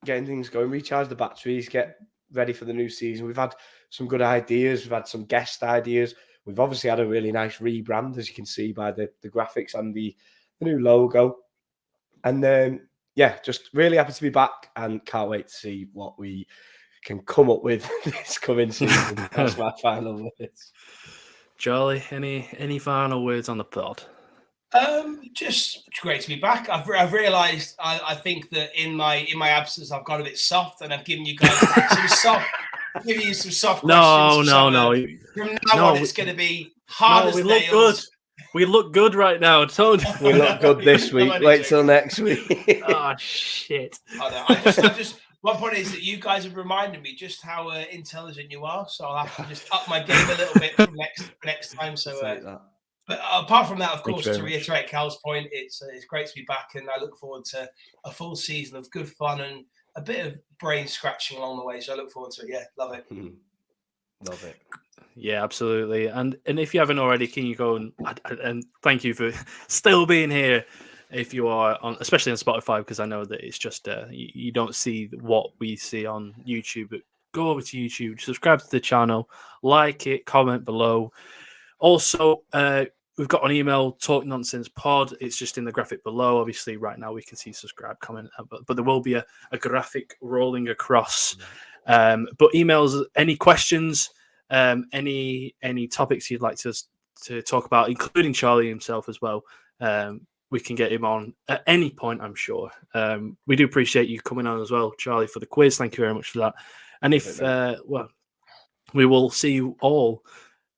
getting things going, recharge the batteries, get ready for the new season. We've had some good ideas. We've had some guest ideas. We've obviously had a really nice rebrand, as you can see by the graphics and the new logo. And just really happy to be back and can't wait to see what we can come up with this coming season. That's my final words. Charlie, any final words on the pod? Just great to be back. I've realised I think that in my absence I've got a bit soft, and I've given you guys some soft. Giving you some soft questions. No. From now on, it's going to be hard as we nails. Look good. We look good right now. I told you. We look good this week. Wait till next week. Oh shit! I just. One point is that you guys have reminded me just how intelligent you are. So I'll have to just up my game a little bit from next time. So, but apart from that, of course, to reiterate Cal's point, it's great to be back, and I look forward to a full season of good fun and a bit of brain scratching along the way. So I look forward to it. Yeah, love it. Love it. Yeah, absolutely. And if you haven't already, can you go and thank you for still being here. If you are on, especially on Spotify, because I know that it's just you don't see what we see on YouTube. But go over to YouTube, subscribe to the channel, like it, comment below. Also, we've got an email, Talk Nonsense Pod. It's just in the graphic below. Obviously, right now we can see subscribe, comment, but there will be a graphic rolling across. But emails, any questions, any topics you'd like to talk about, including Charlie himself as well. We can get him on at any point, I'm sure. We do appreciate you coming on as well, Charlie, for the quiz. Thank you very much for that. And we will see you all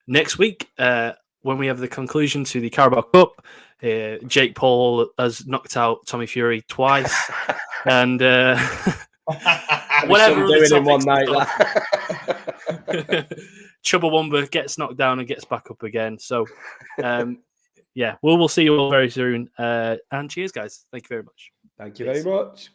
next week when we have the conclusion to the Caribao Cup. Jake Paul has knocked out Tommy Fury twice. And whatever doing in one night. Chubbawamba gets knocked down and gets back up again. So, yeah, we'll see you all very soon. And cheers, guys. Thank you very much. Thank you very much.